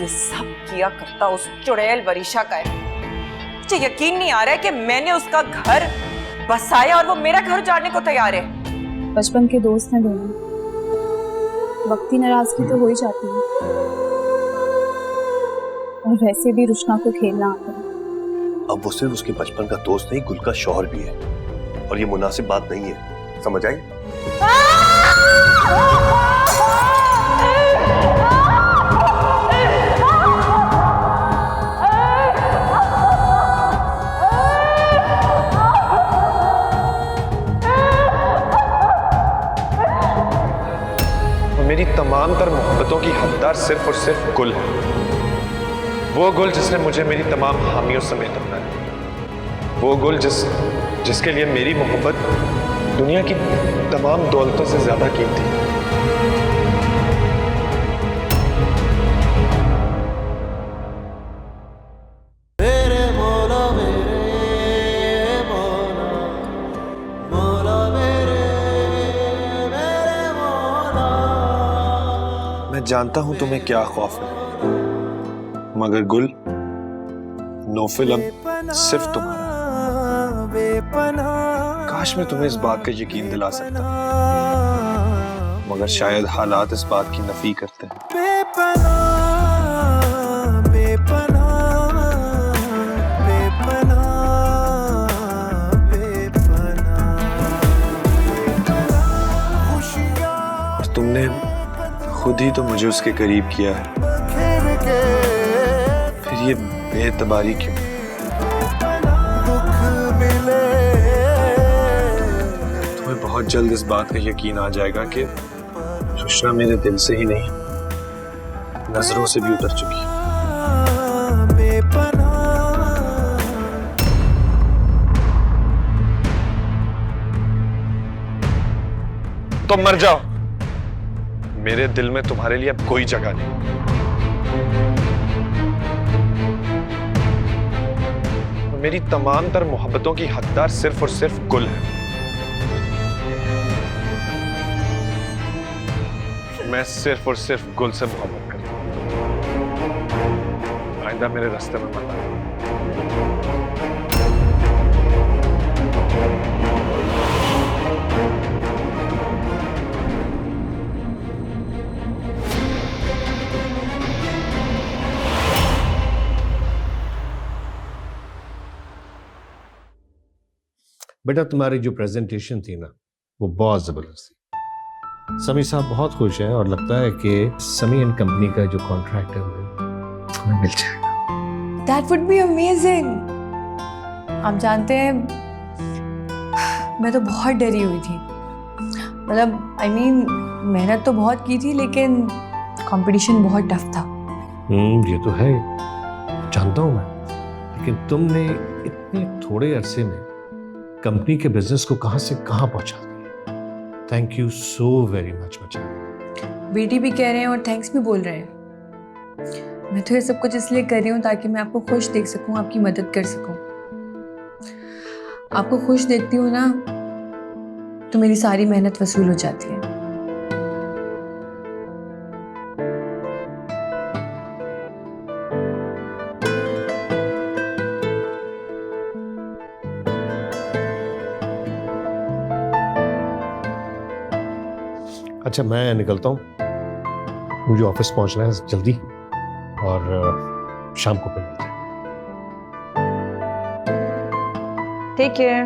ये सब किया करता उस चुड़ैल वरीशा का है। मुझे यकीन नहीं आ रहा है कि मैंने उसका घर बसाया और वो मेरा घर उजाड़ने को तैयार है। बचपन के दोस्त हैं दोनों, वक्ती नाराजगी तो हो ही जाती है, और वैसे भी रुशना को खेलना आता है। अब वो सिर्फ उसके बचपन का दोस्त नहीं, गुल का शौहर भी है, और ये मुनासिब बात नहीं है, समझ आई? मेरी तमाम तर मोहब्बतों की हकदार सिर्फ और सिर्फ गुल है। वो गुल जिसने मुझे मेरी तमाम हामियों समेत अपनाया। वो गुल जिसके लिए मेरी मोहब्बत दुनिया की तमाम दौलतों से ज्यादा कीमती थी। मैं जानता हूं तुम्हें क्या खौफ है, मगर गुल, नौफिल अब सिर्फ तुम्हारा। काश मैं तुम्हें इस बात का यकीन दिला सकता, मगर शायद हालात इस बात की नफी करते हैं। तुमने खुद ही तो मुझे उसके करीब किया है, फिर ये बेतबारी क्यों? तुम्हें बहुत जल्द इस बात का यकीन आ जाएगा कि रुशना मेरे दिल से ही नहीं, नजरों से भी उतर चुकी है। तुम मर जाओ, मेरे दिल में तुम्हारे लिए अब कोई जगह नहीं। मेरी तमाम तर मोहब्बतों की हकदार सिर्फ और सिर्फ गुल है। मैं सिर्फ और सिर्फ गुल से मोहब्बत करता हूं। आइंदा मेरे रास्ते में मत आना। बेटा, तुम्हारी जो प्रेजेंटेशन थी ना, वो बहुत जबरदस्त थी। समी साहब बहुत खुश हैं और लगता है कि समी एंड कंपनी का जो कॉन्ट्रैक्ट है वो तुम्हें मिल जाएगा। That would be amazing। आप जानते हैं, मैं तो बहुत डरी हुई थी। मतलब मेहनत तो बहुत की थी, लेकिन कंपटीशन बहुत टफ था। ये तो है, जानता हूं मैं, लेकिन तुमने इतने थोड़े अरसे में कंपनी के बिजनेस को कहां से कहां पहुंचा दिया। Thank you so very much बच्चा। बेटी भी कह रहे हैं और थैंक्स भी बोल रहे हैं। मैं तो ये सब कुछ इसलिए कर रही हूँ ताकि मैं आपको खुश देख सकूं, आपकी मदद कर सकूं। आपको खुश देखती हूँ ना, तो मेरी सारी मेहनत वसूल हो जाती है। अच्छा, मैं निकलता हूँ, मुझे ऑफिस पहुंचना है जल्दी, और शाम को मिलते हैं। Take care.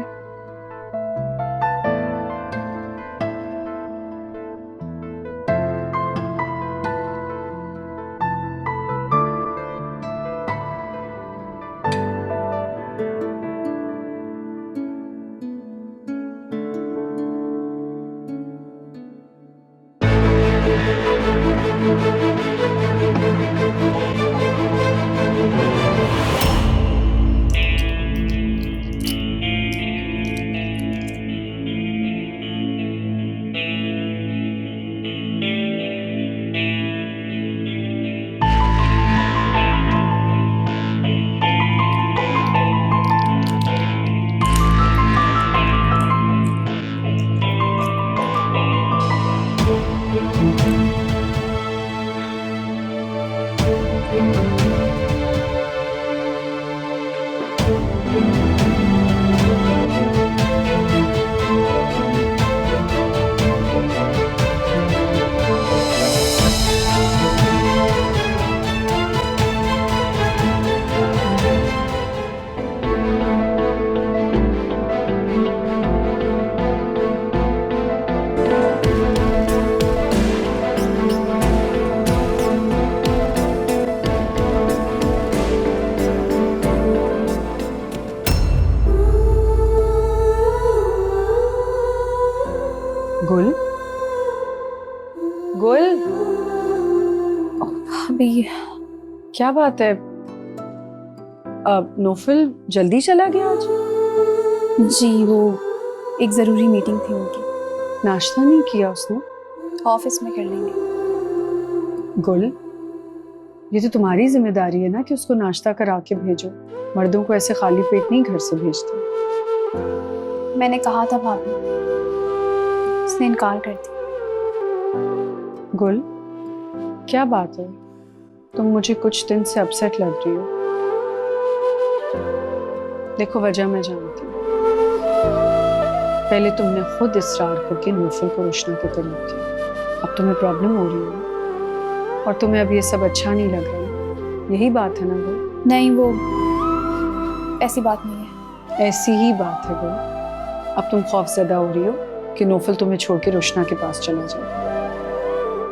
गुल, अभी क्या बात है? अब नोफल जल्दी चला गया आज? जी, वो एक ज़रूरी मीटिंग थी उनकी। नाश्ता नहीं किया उसने? ऑफिस में कर लेंगे। गुल, ये तो तुम्हारी जिम्मेदारी है ना कि उसको नाश्ता करा के भेजो। मर्दों को ऐसे खाली पेट नहीं घर से भेजते। मैंने कहा था भाभी, उसने इनकार कर दिया। गुल, क्या बात है? तुम मुझे कुछ दिन से अपसेट लग रही हो। देखो, वजह मैं जानती हूँ। पहले तुमने खुद इसरार करके नूफल को रोशना के करीब किया। अब तुम्हें प्रॉब्लम हो रही है और तुम्हें अब ये सब अच्छा नहीं लग रहा। यही बात है ना गुल? नहीं, वो ऐसी बात नहीं है। ऐसी ही बात है गुल। अब तुम खौफजदा हो रही हो कि नोफल तुम्हें छोड़ के रोशना के पास चला जाए।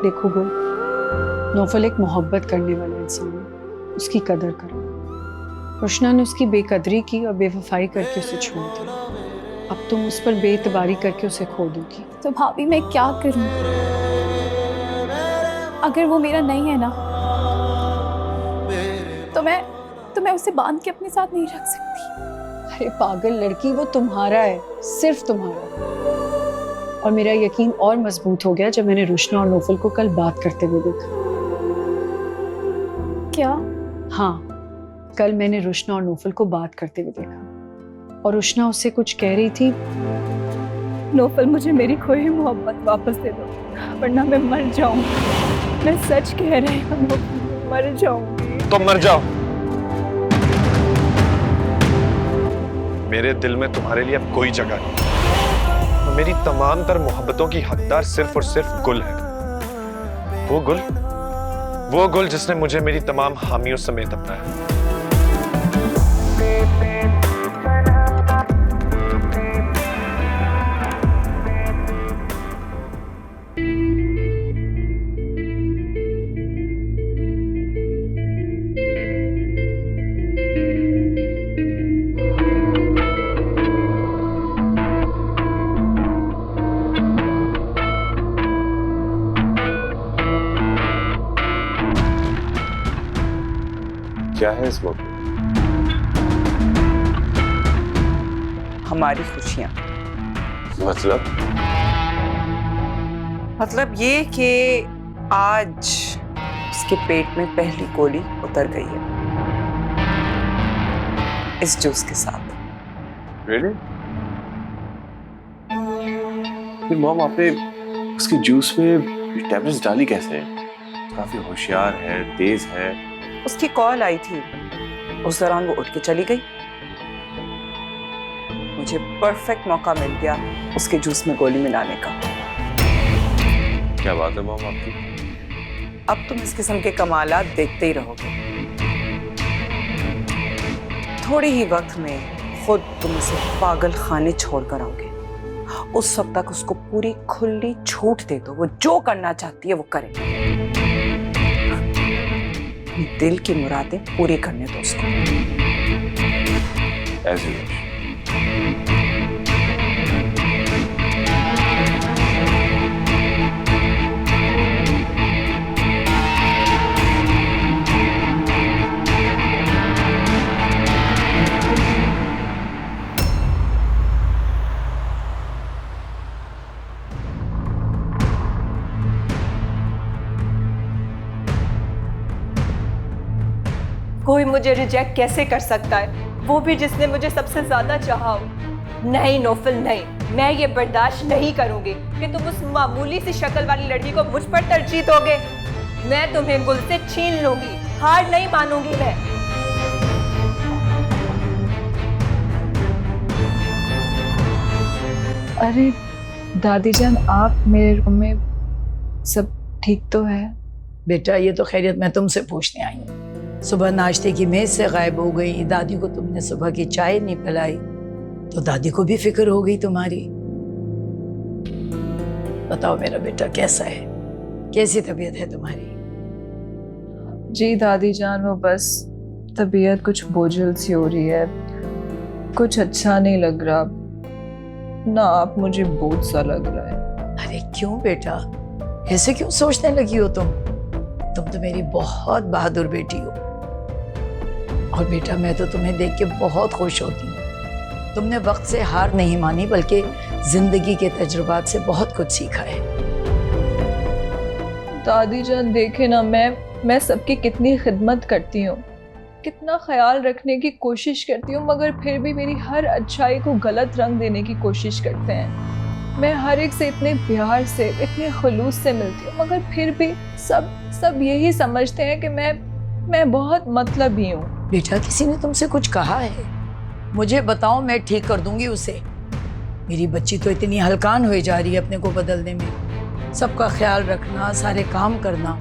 देखो गुल, नोफल एक मोहब्बत करने वाला इंसान है, उसकी कदर करो। रोशना ने उसकी बेकदरी की और बेवफाई करके उसे छोड़ दिया। अब तुम उस पर बेइतबारी करके उसे खो दोगी। तो भाभी, मैं क्या करूं? अगर वो मेरा नहीं है ना, तो मैं उसे बांध के अपने साथ नहीं रख सकती। अरे पागल लड़की, वो तुम्हारा है, सिर्फ तुम्हारा। और मेरा यकीन और मजबूत हो गया जब मैंने रोशना और नोफल को कल बात करते हुए देखा। क्या? हाँ, कल मैंने रोशना और नोफल को बात करते हुए देखा और रोशना उससे कुछ कह रही थी। नोफल, मुझे मेरी खोई मोहब्बत वापस दे दो, वरना मैं मर जाऊं। मैं सच कह रही हूँ, नोफल, मर जाऊंगी। तुम मर जाओ। मेरे दिल में तुम्हारे लिए अब कोई जगह नहीं। और मेरी तमाम तर मोहब्बतों की हकदार सिर्फ और सिर्फ गुल है। वो गुल जिसने मुझे मेरी तमाम हामियों समेत अपनाया। क्या है इस वक्त? हमारी खुशियां। मतलब ये कि आज उसके पेट में पहली गोली उतर गई है इस जूस के साथ। Really? फिर मॉम, आपने उसके जूस में टैबलेट्स डाली कैसे? काफी होशियार है, तेज है। उसकी कॉल आई थी, उस दौरान वो उठ के चली गई। मुझे परफेक्ट मौका मिल गया उसके जूस में गोली मिलाने का। क्या बात है मॉम आपकी? अब तुम इस किस्म के कमालात देखते ही रहोगे। थोड़ी ही वक्त में खुद तुम उसे पागल खाने छोड़ कर आओगे। उस वक्त तक उसको पूरी खुली छूट दे दो, वो जो करना चाहती है वो करे। दिल की मुरादें पूरी करने दो उसको। ऐसे कोई मुझे रिजेक्ट कैसे कर सकता है, वो भी जिसने मुझे सबसे ज्यादा चाहा हो। नहीं नोफल, नहीं, मैं ये बर्दाश्त नहीं करूंगी कि तुम उस मामूली सी शक्ल वाली लड़की को मुझ पर तरजीह दोगे। मैं तुम्हें गुल से छीन लूंगी, हार नहीं मानूंगी मैं। अरे दादी जान, आप मेरे रूम में सब ठीक तो है? बेटा, ये तो खैरियत मैं तुमसे पूछने आई हूँ। सुबह नाश्ते की मेज से गायब हो गई, दादी को तुमने सुबह की चाय नहीं पिलाई, तो दादी को भी फिक्र हो गई तुम्हारी। बताओ मेरा बेटा, कैसा है, कैसी तबीयत है तुम्हारी? जी दादी जान, वो बस तबीयत कुछ बोझल सी हो रही है, कुछ अच्छा नहीं लग रहा ना। आप मुझे बोझ सा लग रहा है। अरे क्यों बेटा, ऐसे क्यों सोचने लगी हो तुम तो मेरी बहुत बहादुर बेटी हो। और बेटा मैं तो तुम्हें देख के बहुत खुश होती हूँ। तुमने वक्त से हार नहीं मानी बल्कि जिंदगी के तजुर्बात से बहुत कुछ सीखा है। दादी जान देखे ना, मैं सबकी कितनी खिदमत करती हूँ, कितना ख्याल रखने की कोशिश करती हूँ, मगर फिर भी मेरी हर अच्छाई को गलत रंग देने की कोशिश करते हैं। मैं हर एक से इतने प्यार से, इतने खुलूस से मिलती हूँ, मगर फिर भी सब यही समझते हैं कि मैं बहुत मतलबी हूँ। बेटा किसी ने तुमसे कुछ कहा है? मुझे बताओ, मैं ठीक कर दूंगी उसे। मेरी बच्ची तो इतनी हलकान हुई जा रही है अपने को बदलने में, सबका ख्याल रखना, सारे काम करना।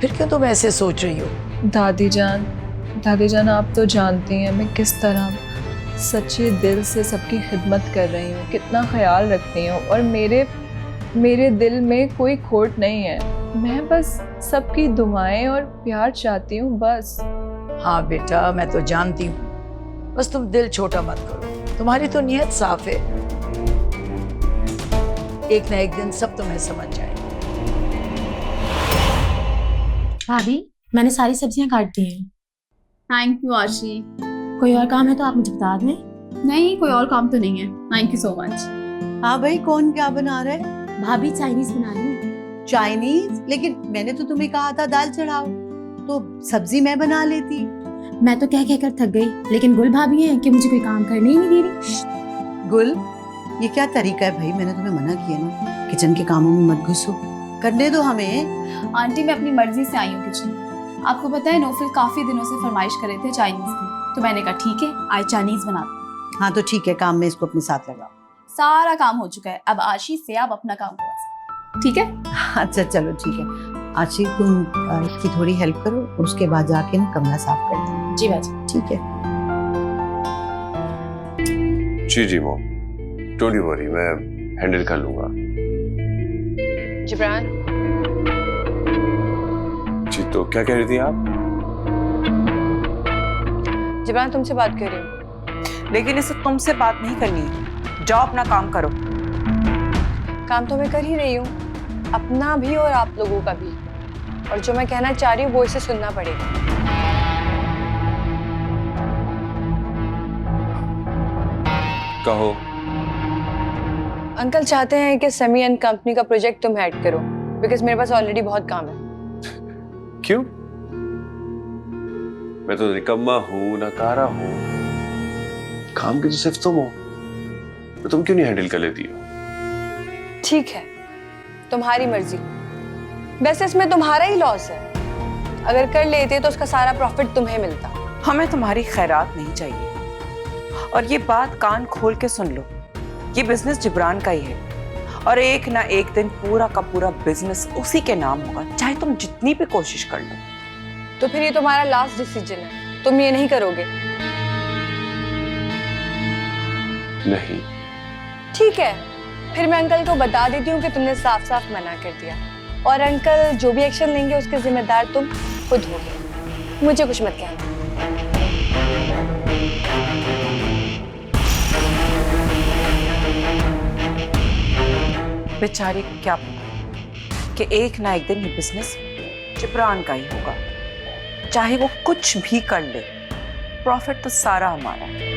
फिर क्यों तुम ऐसे सोच रही हो? दादी जान आप तो जानती हैं मैं किस तरह सच्चे दिल से सबकी खिदमत कर रही हूँ, कितना ख्याल रखती हूँ, और मेरे दिल में कोई खोट नहीं है। मैं बस सबकी दुआएं और प्यार चाहती हूँ बस। हाँ बेटा मैं तो जानती हूँ, बस तुम दिल छोटा मत करो, तुम्हारी तो नीयत साफ है। एक ना एक दिन सब तुम्हें समझ जाएगा। भाभी मैंने सारी सब्जियां काट दी हैं। थैंक यू आशी। कोई और काम है तो आप मुझे बता दें। नहीं, कोई और काम तो नहीं है। Thank you so much. हाँ भाई, कौन क्या बना रहा है? भाभी चाइनीज बना रही है। चाइनीज? लेकिन मैंने तो तुम्हें कहा था दाल चढ़ाओ, तो सब्जी मैं बना लेती। मैं तो कह कर थक गई, लेकिन गुल भाभी है कि मुझे कोई काम करने ही नहीं दे रही। गुल, ये क्या तरीका है भाई? मैंने तुम्हें मना किया ना, किचन के कामों में मत घुसो, करने दो हमें। आंटी मैं अपनी मर्जी से आई हूँ किचन। आपको पता है नौफिल काफी दिनों से फरमाइश कर रहे थे चाइनीज की, तो मैंने कहा ठीक है आज चाइनीज बना दो। हाँ तो ठीक है, काम में इसको अपने साथ लगाओ। सारा काम हो चुका है, अब आशी से आप अपना काम करवा सकते, ठीक है? अच्छा चलो ठीक है। आशी तुम इसकी थोड़ी हेल्प करो, उसके बाद जाके ना कमरा साफ कर दो। जी बाजी। ठीक है। जी मॉम, डोंट यू वरी, मैं हैंडल कर लूंगा। जिब्रान। जी तो क्या कह रही थी आप? जिब्रान तुमसे बात कर रही हूँ। लेकिन इसे तुमसे बात नहीं करनी है, जाओ अपना काम करो। काम तो मैं कर ही रही हूँ, अपना भी और आप लोगों का भी, और जो मैं कहना चाह रही हूँ वो इसे सुनना पड़ेगा। कहो। अंकल चाहते हैं कि समी एंड कंपनी का प्रोजेक्ट तुम हेड करो, बिकॉज मेरे पास ऑलरेडी बहुत काम है। क्यों? मैं तो निकम्मा हूँ, नकारा हूँ, काम की तो सिर्फ तुम हो, तो तुम क्यों नहीं हैंडल कर लेती हो? ठीक है, तुम्हारी मर्जी। वैसे इसमें तुम्हारा ही लॉस है, अगर कर लेते तो उसका सारा प्रॉफिट तुम्हें मिलता। हमें तुम्हारी खैरात नहीं चाहिए, और ये बात कान खोल के सुन लो, ये बिजनेस जिब्रान का ही है, और एक ना एक दिन पूरा का पूरा बिजनेस उसी के नाम होगा, चाहे तुम जितनी भी कोशिश कर लो। तो फिर ये तुम्हारा लास्ट डिसीजन है, तुम ये नहीं करोगे? नहीं। ठीक है, फिर मैं अंकल को बता देती हूँ कि तुमने साफ साफ मना कर दिया, और अंकल जो भी एक्शन लेंगे उसके जिम्मेदार तुम खुद होगे, मुझे कुछ मत कहना। बेचारी को क्या पता कि एक ना एक दिन ये बिजनेस जिब्रान का ही होगा, चाहे वो कुछ भी कर ले, प्रॉफिट तो सारा हमारा है।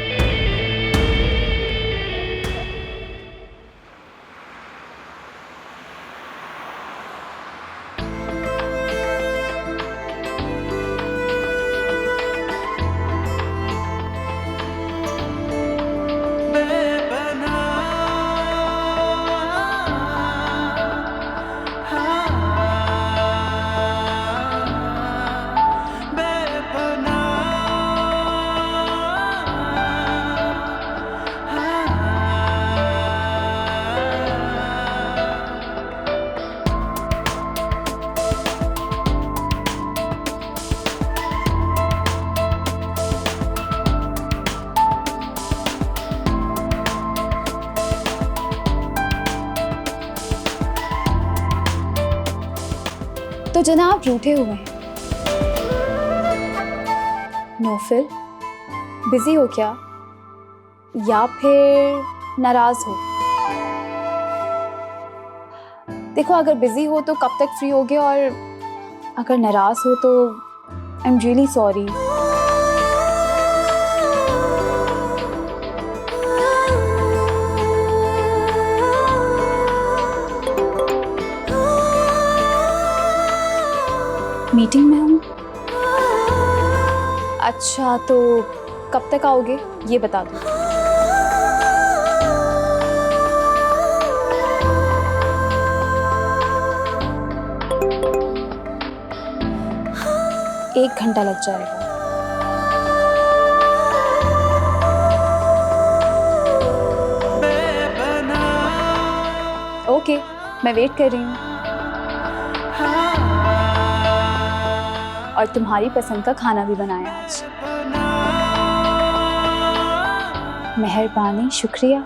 तो जनाब रूठे हुए हैं। नौफिल बिजी हो क्या, या फिर नाराज हो? देखो अगर बिजी हो तो कब तक फ्री होगे, और अगर नाराज हो तो I am really sorry. Meeting में हूँ। अच्छा तो कब तक आओगे ये बता दो। एक घंटा लग जाएगा। ओके, मैं वेट कर रही हूँ। और तुम्हारी पसंद का खाना भी बनाया आज। मेहरबानी, शुक्रिया।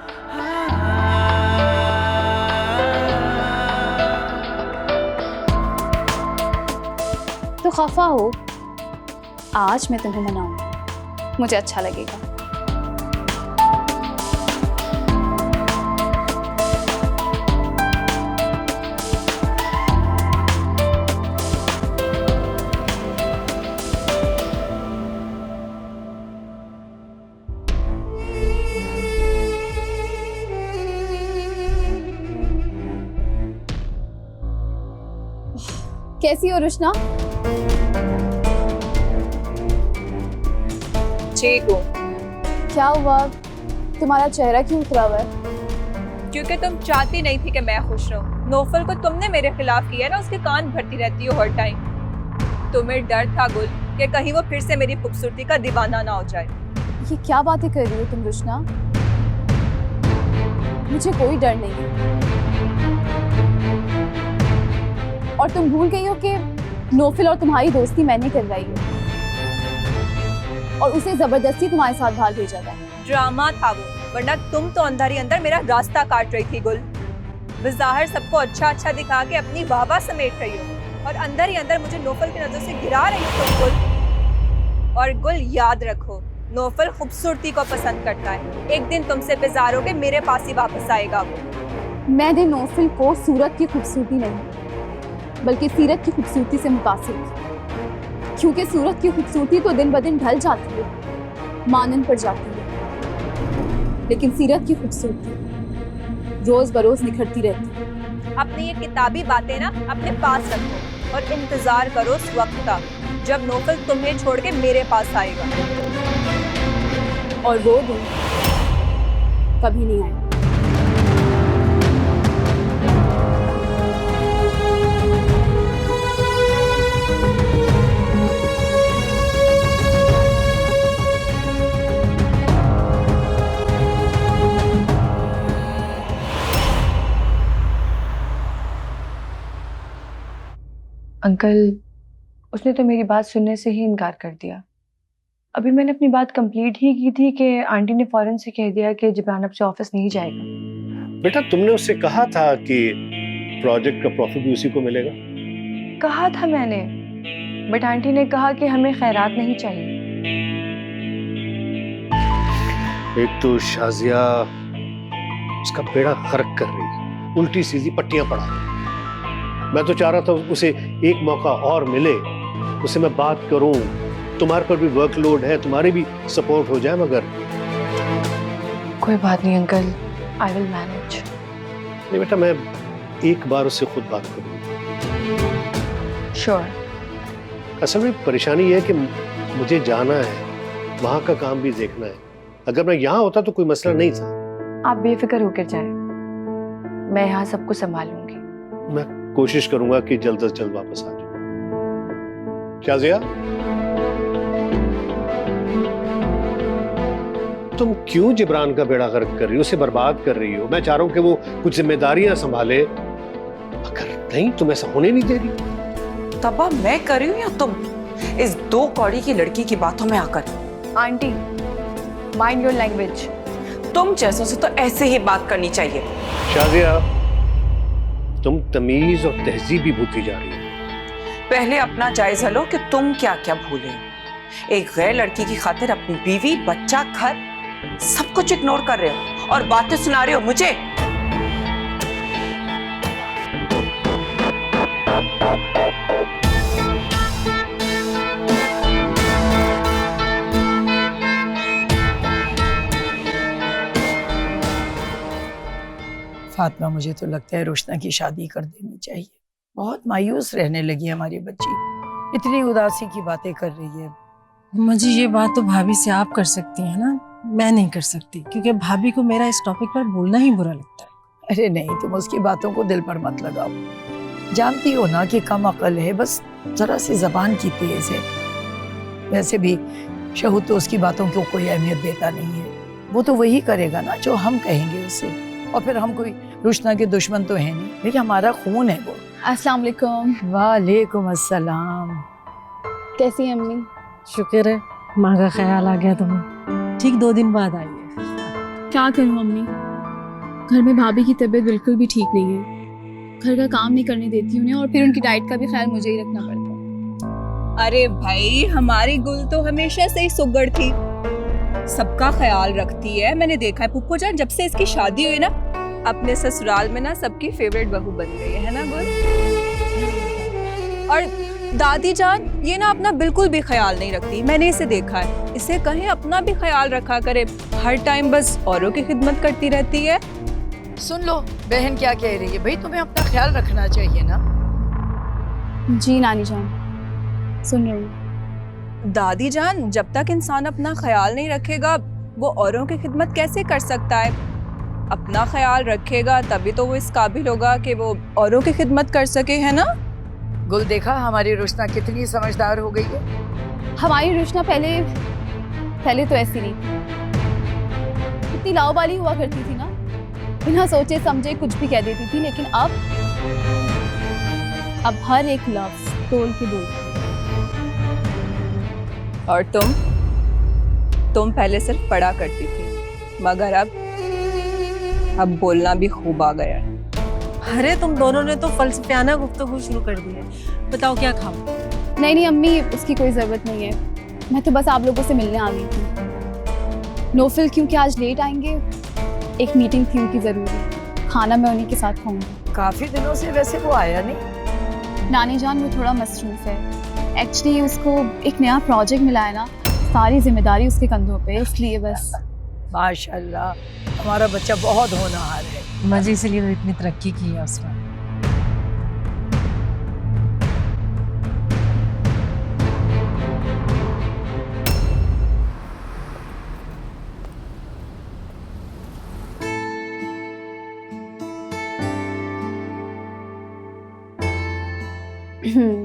तो खफा हो, आज मैं तुम्हें मनाऊंगी, मुझे अच्छा लगेगा। कैसी हो रुशना? ठीक हूँ। क्या हुआ, तुम्हारा चेहरा क्यों उतरा हुआ है? क्योंकि तुम चाहती नहीं थी कि मैं खुश रहूं। नौफल को तुमने मेरे खिलाफ किया ना, उसके कान भरती रहती हो हर टाइम। तुम्हें डर था गुल कि कहीं वो फिर से मेरी खूबसूरती का दीवाना ना हो जाए। ये क्या बातें कर रही हो तुम रुशना? मुझे कोई डर नहीं है। और तुम भूल गई हो कि नौफल और तुम्हारी दोस्ती मैंने करवाई है और उसे जबरदस्ती तुम्हारे साथ बाहर भेजा था। ड्रामा था वो, वरना तुम तो अंदर ही अंदर मेरा रास्ता काट रही थी गुल। बाहर सबको अच्छा अच्छा दिखा के अपनी वाहवाह समेट रही हो और अंदर ही अंदर मुझे नौफल की नजर से गिरा रही हो तुम गुल। और गुल याद रखो, नौफल खूबसूरती को पसंद करता है। एक दिन तुमसे बेजार होके मेरे पास ही वापस आएगा वो। मैंने नौफल को सूरत की खूबसूरती नहीं बल्कि सीरत की खूबसूरती से मुतासिर की, क्योंकि सूरत की खूबसूरती तो दिन ब दिन ढल जाती है, मानन पड़ जाती है, लेकिन सीरत की खूबसूरती रोज बरोज निखरती रहती है। अपनी ये किताबी बातें ना अपने पास रखो और इंतजार करो उस वक्त का जब नौफल तुम्हें छोड़ के मेरे पास आएगा। और वो दिन कभी नहीं आएगा। अंकल, उसने तो मेरी बात सुनने से ही इनकार कर दिया। अभी मैंने अपनी बात कंप्लीट ही की थी कि आंटी ने फौरन से कह दिया कि जिब्रान अब से ऑफिस नहीं जाएगा। बेटा तुमने उससे कहा था कि प्रोजेक्ट का प्रॉफिट भी उसी को मिलेगा। कहा था मैंने, बट आंटी ने कहा कि हमें खैरात नहीं चाहिए। एक तो शाजिया उसका बेड़ा गर्क कर रही है, उल्टी सीधी पट्टियां पड़ा रही। मैं तो चाह रहा था उसे एक मौका और मिले, उसे मैं बात करूं, तुम्हारे पर भी वर्कलोड है, तुम्हारी भी सपोर्ट हो जाए। मगर कोई बात नहीं अंकल, आई विल मैनेज। नहीं बेटा, मैं एक बार उससे खुद बात करूंगा। श्योर। असल में परेशानी है कि मुझे जाना है, वहां का काम भी देखना है। अगर मैं यहाँ होता तो कोई मसला नहीं था। आप बेफिक्र होकर जाएं, मैं यहाँ सबको संभालूंगी। मैं कोशिश करूंगा कि जल्द से जल्द वापस आ जाऊं। शाजिया, तुम क्यों जिब्रान का बेड़ा गर्क कर रही हो, उसे बर्बाद कर रही हो? मैं चाह रहा हूं कि वो कुछ जिम्मेदारियां संभाले, मगर नहीं, तुम ऐसा होने नहीं दे रही। तबाह मैं कर रही हूं या तुम इस दो कौड़ी की लड़की की बातों में आकर? Aunty, mind your language. तुम जैसों से तो ऐसे ही बात करनी चाहिए। शाजिया, तुम तमीज और तहजीब भी भूलती जा रही हो। पहले अपना जायजा लो कि तुम क्या क्या भूले हो। एक गैर लड़की की खातिर अपनी बीवी, बच्चा, घर सब कुछ इग्नोर कर रहे हो और बातें सुना रहे हो मुझे। फातिमा, मुझे तो लगता है रोशना की शादी कर देनी चाहिए। बहुत मायूस रहने लगी है हमारी बच्ची, इतनी उदासी की बातें कर रही है। मुझे ये बात तो भाभी से आप कर सकती हैं ना, मैं नहीं कर सकती, क्योंकि भाभी को मेरा इस टॉपिक पर बोलना ही बुरा लगता है। अरे नहीं, तुम उसकी बातों को दिल पर मत लगाओ। जानती हो ना कि कम अकल है, बस जरा सी जबान की तेज है। वैसे भी शहूद तो उसकी बातों को कोई अहमियत देता नहीं है। वो तो वही करेगा ना जो हम कहेंगे उसे, और फिर हम कोई रोशना के दुश्मन तो है नहीं, लेकिन हमारा खून है वो। अस्सलाम वालेकुम। वालेकुम अस्सलाम। कैसी हैं अम्मी? शुक्र है माँ का ख्याल आ गया तुम्हें। ठीक 2 दिन बाद आई है। क्या करूँ अम्मी, घर में भाभी की तबीयत बिल्कुल भी ठीक नहीं है। घर का काम नहीं करने देती उन्हें, और फिर उनकी डाइट का भी ख्याल मुझे ही रखना पड़ता है। अरे भाई, हमारी गुल तो हमेशा से ही सुगड़ थी, सबका ख्याल रखती है। मैंने देखा है पुप्पो जान, जब से इसकी शादी हुई ना, अपने ससुराल में ना सबकी फेवरेट बहू बन गई है ना गुल। और दादी जान ये ना अपना बिल्कुल भी ख्याल नहीं रखती, मैंने इसे देखा है। इसे कहीं अपना भी ख्याल रखा करे, हर टाइम बस औरों की खिदमत करती रहती है। सुन लो बहन क्या कह रही है, भाई तुम्हें अपना ख्याल रखना चाहिए ना। जी नानी जान, सुन रही हूँ। दादी जान, जब तक इंसान अपना ख्याल नहीं रखेगा वो औरों की खिदमत कैसे कर सकता है? अपना ख्याल रखेगा तभी तो वो इस काबिल होगा कि वो औरों की खिदमत कर सके, है ना? गुल, देखा हमारी रोशना कितनी समझदार हो गई है। हमारी रोशना पहले तो ऐसी नहीं थी, इतनी लाओबाली हुआ करती थी ना, बिना सोचे समझे कुछ भी कह देती थी। लेकिन अब हर एक लफ्ज तोल के बोलती। और तुम पहले सिर्फ पढ़ा करती थी, मगर अब बोलना भी खूब आ गया है। अरे तुम दोनों ने तो फलसफियाना गुफ्तगू शुरू कर दी है। बताओ क्या खाओ? नहीं अम्मी, उसकी कोई जरूरत नहीं है, मैं तो बस आप लोगों से मिलने आ गई थी। नोफिल क्योंकि आज लेट आएंगे, एक मीटिंग थी उनकी जरूरी, खाना मैं उन्हीं के साथ खाऊंगी। काफी दिनों से वैसे वो आया नहीं। नानी जान वो थोड़ा मसरूफ है, एक्चुअली उसको एक नया प्रोजेक्ट मिला है ना, सारी जिम्मेदारी उसके कंधों पे, इसलिए बस। माशाल्लाह, हमारा बच्चा बहुत होनहार है। मजे इसलिए तो इतनी तरक्की की है उसने।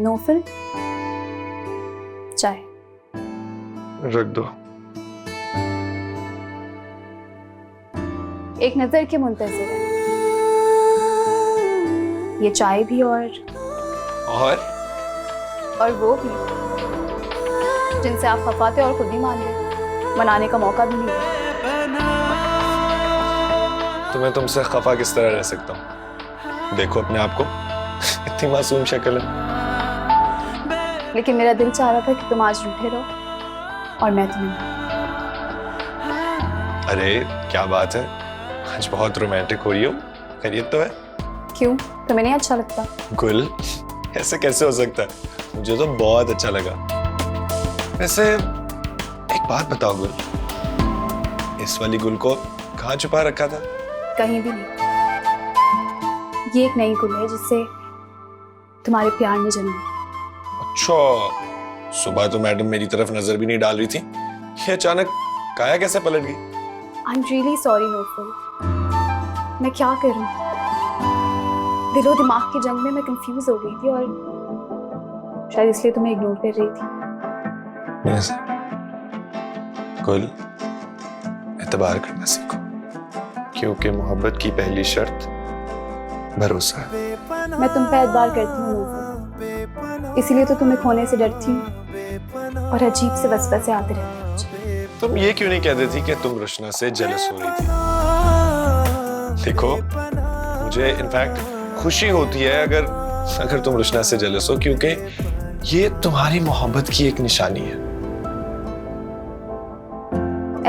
नोफिल, चाय रख दो। एक नजर के मुंतज़िर है, ये चाय भी और वो भी, जिनसे आप खफा थे और खुद ही मान गए, मनाने का मौका भी नहीं दिया। तो मैं तुमसे खफा किस तरह रह सकता हूँ? देखो अपने आप को, इतनी मासूम शक्ल है। लेकिन मेरा दिल चाह रहा था कि तुम आज रूठे रहो और मैं तुम्हें। अरे क्या बात है, आज बहुत रोमांटिक हो रही हो, खैरियत तो है? क्यों, तुम्हें नहीं अच्छा लगता? गुल, ऐसे कैसे हो सकता है? मुझे तो बहुत अच्छा लगा। वैसे एक बात बताओ गुल, इस वाली गुल को कहाँ छुपा रखा था? कहीं भी नहीं, ये एक नई गुल है जिससे तुम्हारे प्यार में जन्म। अच्छा, सुबह तो मैडम मेरी तरफ नजर भी नहीं डाल रही थी, ये अचानक काया कैसे पलट गई? आई एम रियली सॉरी नोफिल, मैं क्या करूं, दिलो दिमाग की जंग में मैं कंफ्यूज हो गई थी और शायद इसलिए तुम्हें इग्नोर कर रही थी। yes. गुल, एतबार करना सीखो, क्योंकि मोहब्बत की पहली शर्त भरोसा है। मैं तुम पे एतबार करती हूँ नोफिल, इसीलिए तो तुम्हें खोने से डरती हूँ और अजीब से वसवसे आते रहते हैं मुझे। तुम ये क्यों नहीं कह देती कि तुम रोशना से जेलस हो रही थी? देखो, मुझे इनफैक्ट खुशी होती है अगर तुम रोशना से जेलस हो, क्योंकि ये तुम्हारी मोहब्बत की एक निशानी है।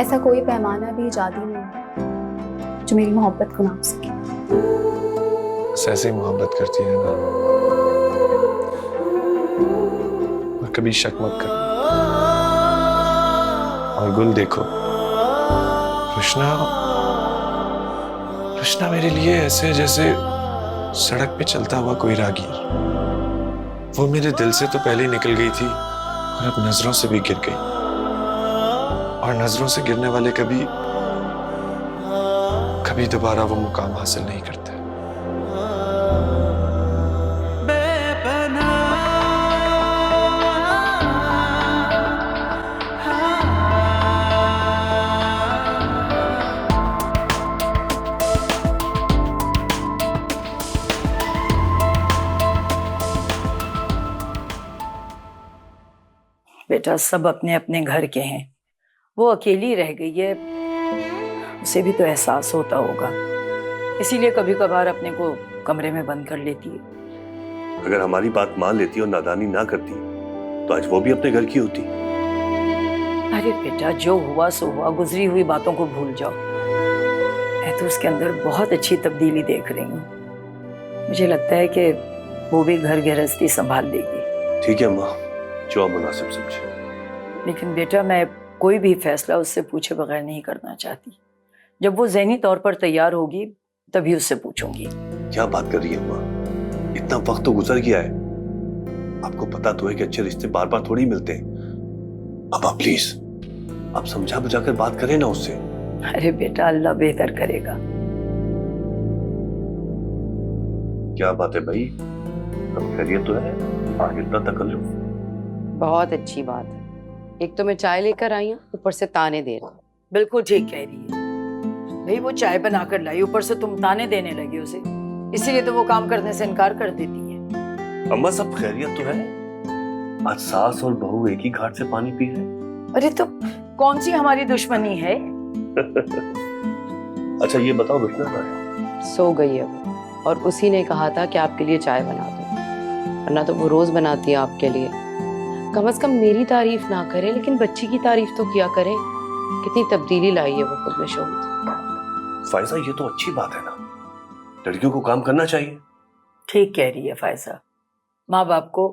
ऐसा कोई पैमाना भी इजादी नहीं जो मेरी मोहब्बत को नाप सके। ऐसे ही मोहब्बत करती है ना। कभी शक मत कर। और गुल देखो, कृष्णा कृष्णा मेरे लिए ऐसे जैसे सड़क पे चलता हुआ कोई राहगीर। वो मेरे दिल से तो पहले ही निकल गई थी और अब नजरों से भी गिर गई। और नजरों से गिरने वाले कभी कभी दोबारा वो मुकाम हासिल नहीं करते। बेटा सब अपने अपने घर के हैं, वो अकेली रह गई है, उसे भी तो एहसास होता होगा, इसीलिए कभी कभार अपने को कमरे में बंद कर लेती है। अगर हमारी बात मान लेती और नादानी ना करती तो आज वो भी अपने घर की होती। अरे बेटा जो हुआ सो हुआ, गुजरी हुई बातों को भूल जाओ। मैं तो उसके अंदर बहुत अच्छी तब्दीली देख रही हूँ। मुझे लगता है कि वो भी घर गृहस्थी संभाल लेगी। ठीक है माँ, जो आप मुनासिब समझे। लेकिन बेटा मैं कोई भी फैसला उससे पूछे बगैर नहीं करना चाहती। जब वो ज़हनी तौर पर तैयार होगी तभी उससे पूछूंगी। क्या बात कर रही है माँ, इतना वक्त तो गुजर गया है। आपको पता तो है कि अच्छे रिश्ते बार बार थोड़ी मिलते हैं। अब आप प्लीज आप समझा बुझाकर बात करें ना उससे। अरे बेटा अल्लाह बेहतर करेगा। क्या बात है भाई, सब खैरियत तो है? आगे इतना तकल्लुफ। बहुत अच्छी बात है। एक तो मैं चाय लेकर आई हूँ, ऊपर से ताने दे रहा। बिल्कुल ठीक कह रही है भाई, वो चाय बनाकर लाई, ऊपर से तुम ताने देने लगे उसे, इसीलिए तो वो काम करने से इनकार कर देती है। अम्मा सब खैरियत तो है? आज सास और बहू एक ही घाट से पानी पी रहे। अरे तो कौन सी हमारी दुश्मनी है? अच्छा ये बताओ रुशना कहाँ है? सो गई है वो, और उसी ने कहा था कि आपके लिए चाय बना दो, वरना तो वो रोज बनाती है आपके लिए। कम से कम मेरी तारीफ ना करे लेकिन बच्ची की तारीफ तो किया करे। कितनी तब्दीली लाई है वो खुद में शोभा। फायजा ये तो अच्छी बात है ना, लड़कियों को काम करना चाहिए। ठीक कह रही है फायजा, माँ बाप को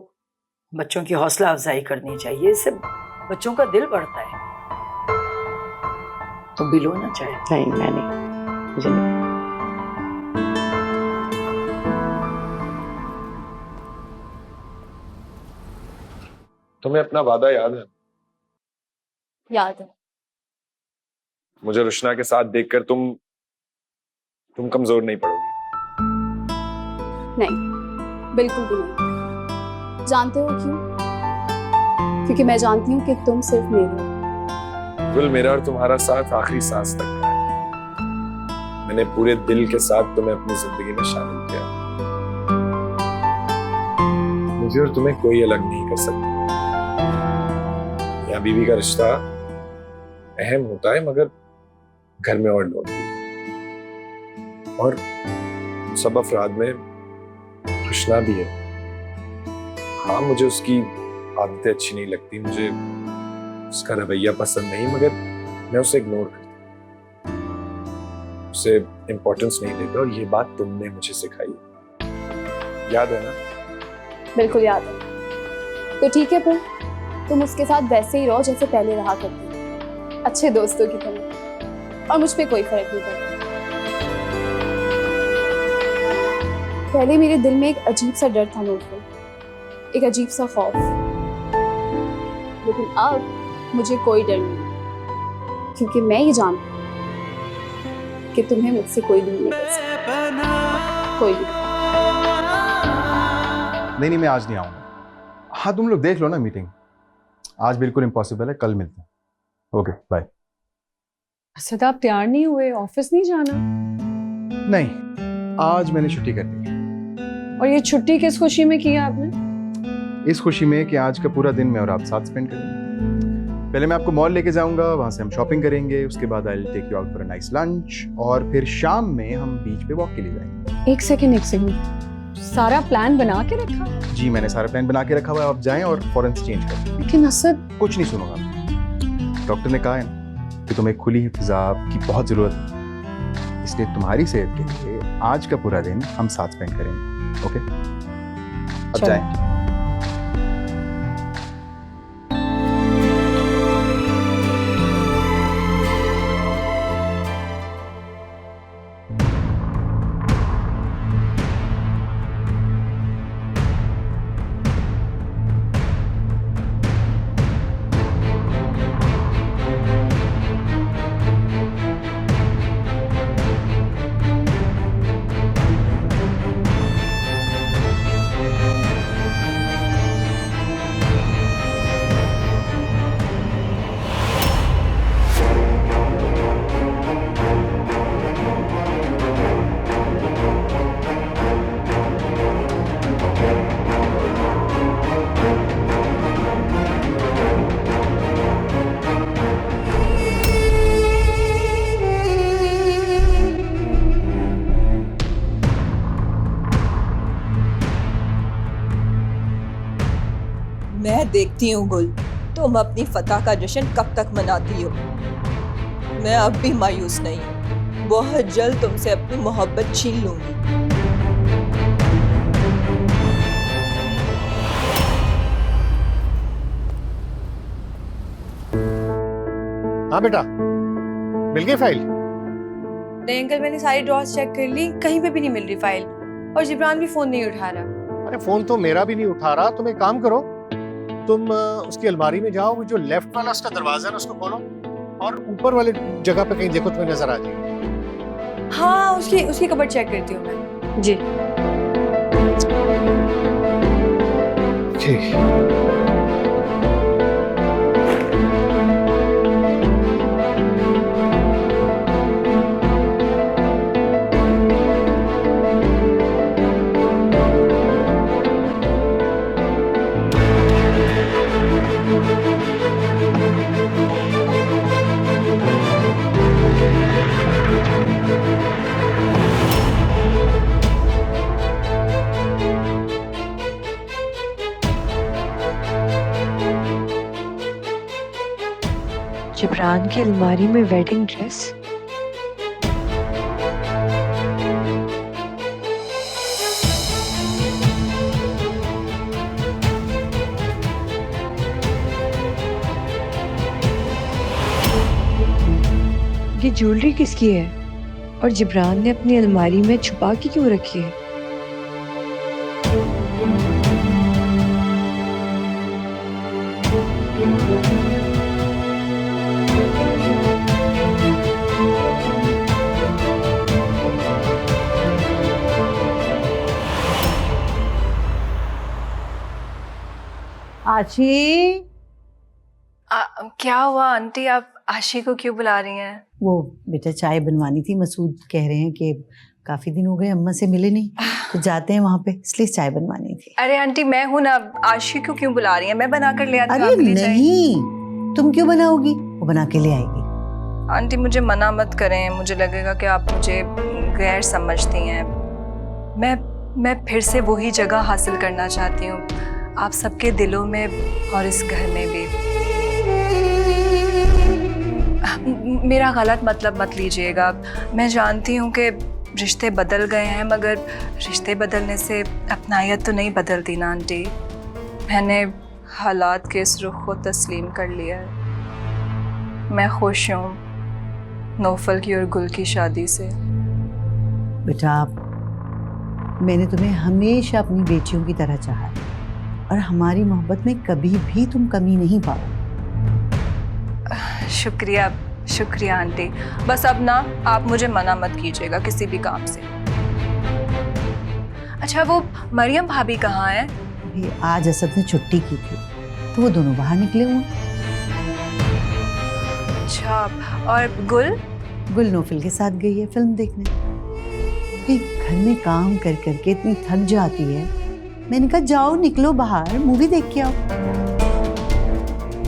बच्चों की हौसला अफजाई करनी चाहिए, इससे बच्चों का दिल बढ़ता है। तो भी लो ना चाहे। नहीं मैं नहीं, मुझे नहीं। तुम्हें अपना वादा याद है? याद है। मुझे रुशना के साथ देखकर तुम कमजोर नहीं पड़ोगी। नहीं, बिल्कुल भी नहीं। जानते हो क्यों? क्योंकि मैं जानती हूँ कि तुम सिर्फ मेरे हो। गुल, मेरा और तुम्हारा साथ आखिरी सांस तक का है। मैंने पूरे दिल के साथ तुम्हें अपनी जिंदगी में शामिल किया। मुझे और तुम्हें कोई अलग नहीं कर सकता। या बीवी का रिश्ता अहम होता है, मगर घर में और लोग भी, और सब अफराद में रुशना भी है। हाँ मुझे उसकी आदतें अच्छी नहीं लगती, मुझे उसका रवैया पसंद नहीं, मगर मैं उसे इग्नोर करता हूँ, उसे इम्पोर्टेंस नहीं देता, और ये बात तुमने मुझे सिखाई। याद है ना? बिल्कुल याद है। तो ठीक है फिर तुम उसके साथ वैसे ही रहो जैसे पहले रहा करती, अच्छे दोस्तों की तरह, और मुझ पे कोई फर्क नहीं पड़ता। पहले मेरे दिल में एक अजीब सा डर था नूरफुल, एक अजीब सा खौफ, लेकिन अब मुझे कोई डर नहीं, क्योंकि मैं ये जानती हूँ कि तुम्हें मुझसे कोई दूर नहीं कर सकता, कोई भी। नहीं मैं आज नहीं आऊंगा। हाँ तुम लोग देख लो ना मीटिंग, आज बिल्कुल इम्पॉसिबल है, कल मिलते हैं। Okay bye. असद आप तैयार नहीं हुए, ऑफिस नहीं जाना? नहीं आज मैंने छुट्टी कर दी। और ये छुट्टी किस खुशी में की आपने? इस खुशी में कि आज का पूरा दिन मैं और आप साथ स्पेंड करेंगे। पहले मैं आपको मॉल लेके जाऊंगा, वहां से हम शॉपिंग करेंगे, उसके बाद I will take you out for a nice lunch, और फिर शाम में हम बीच पे वॉक के लिए जाएंगे। एक सेकंड, सारा प्लान बना के रखा? जी मैंने सारा प्लान बना के रखा हुआ है, आप जाएं और फौरन से चेंज करें। लेकिन असद कुछ नहीं सुनूंगा, डॉक्टर ने कहा है ना कि तुम्हें खुली फिजा की बहुत जरूरत है, इसलिए तुम्हारी सेहत के लिए आज का पूरा दिन हम साथ स्पेंड करेंगे। ओके अब जाएं। मैं देखती हूँ गुल, तुम अपनी फतह का जश्न कब तक मनाती हो। मैं अब भी मायूस नहीं हूँ, बहुत जल्द तुमसे अपनी मोहब्बत छीन लूंगी। हाँ बेटा, मिल गई फाइल? नहीं अंकल, मैंने सारी ड्रॉर्स चेक कर ली, कहीं पे भी नहीं मिल रही फाइल, और जिब्रान भी फोन नहीं उठा रहा। अरे फोन तो मेरा भी नहीं उठा रहा। तुम एक काम करो, तुम उसकी अलमारी में जाओ, वो जो लेफ्ट वाला उसका दरवाजा है ना उसको खोलो, और ऊपर वाली जगह पे कहीं देखो तुम्हें नजर आ जाएगी। हाँ, उसकी कबर्ड चेक करती हूँ मैं। जी ठीक। जिब्रान की अलमारी में वेडिंग ड्रेस। ये ज्वेलरी किसकी है और जिब्रान ने अपनी अलमारी में छुपा के क्यों रखी है? आशी, क्या हुआ आंटी, आप आशी को क्यों बुला रही हैं? वो बेटा चाय बनवानी थी, मसूद कह रहे हैं कि काफी दिन हो गए अम्मा से मिले नहीं, तो जाते हैं वहां पे, इसलिए चाय बनवानी थी। अरे आंटी मैं हूं ना, आशी को क्यों बुला रही हैं? मैं बना कर ले आती हूँ अरे आपके लिए चाय। नहीं, तुम क्यों बनाओगी, वो बना के ले आएगी। आंटी मुझे मना मत करें, मुझे लगेगा कि आप मुझे गैर समझती हैं। मैं फिर से वही जगह हासिल करना चाहती हूँ, आप सबके दिलों में और इस घर में भी। मेरा गलत मतलब मत लीजिएगा, मैं जानती हूँ कि रिश्ते बदल गए हैं, मगर रिश्ते बदलने से अपनायत तो नहीं बदलती ना आंटी। मैंने हालात के इस रुख को तस्लीम कर लिया है। मैं खुश हूँ नौफल की और गुल की शादी से। बेटा मैंने तुम्हें हमेशा अपनी बेटियों की तरह चाहा है, और हमारी मोहब्बत में कभी भी तुम कमी नहीं पाओ। शुक्रिया शुक्रिया आंटी, बस अब ना आप मुझे मना मत कीजिएगा किसी भी काम से। अच्छा वो मरियम भाभी कहाँ है? अभी आज असद ने छुट्टी की थी तो वो दोनों बाहर निकले हुए। अच्छा, और गुल नौफल के साथ गई है फिल्म देखने। भाई घर में काम कर करके इतनी थक जाती है, मैंने कहा जाओ निकलो बाहर, मूवी देख के आओ।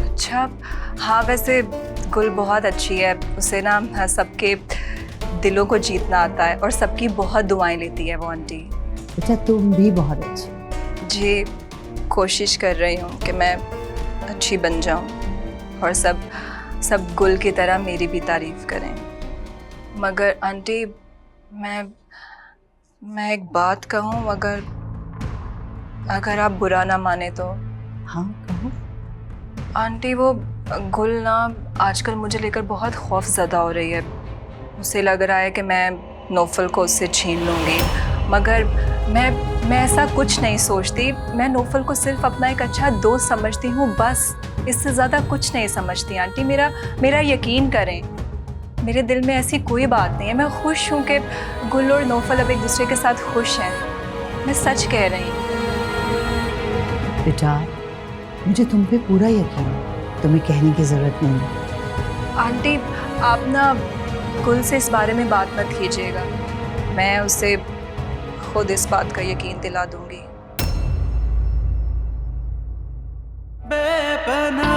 अच्छा हाँ, वैसे गुल बहुत अच्छी है, उसे ना सबके दिलों को जीतना आता है और सबकी बहुत दुआएं लेती है वो आंटी। अच्छा तुम भी बहुत अच्छी। जी कोशिश कर रही हूँ कि मैं अच्छी बन जाऊँ और सब गुल की तरह मेरी भी तारीफ करें। मगर आंटी मैं एक बात कहूँ, अगर आप बुरा ना माने तो। हाँ कहो। आंटी वो गुल ना आजकल मुझे लेकर बहुत खौफज़दा हो रही है। उसे लग रहा है कि मैं नौफल को उससे छीन लूँगी, मगर मैं ऐसा कुछ नहीं सोचती। मैं नौफल को सिर्फ अपना एक अच्छा दोस्त समझती हूँ, बस इससे ज़्यादा कुछ नहीं समझती। आंटी मेरा यकीन करें, मेरे दिल में ऐसी कोई बात नहीं है। मैं खुश हूँ कि गुल और नौफल अब एक दूसरे के साथ खुश हैं। मैं सच कह रही हूँ। बेटा मुझे तुम पे पूरा यकीन है, तुम्हें कहने की ज़रूरत नहीं है। आंटी आप ना गुल से इस बारे में बात मत कीजिएगा, मैं उसे खुद इस बात का यकीन दिला दूंगी। बेपनाह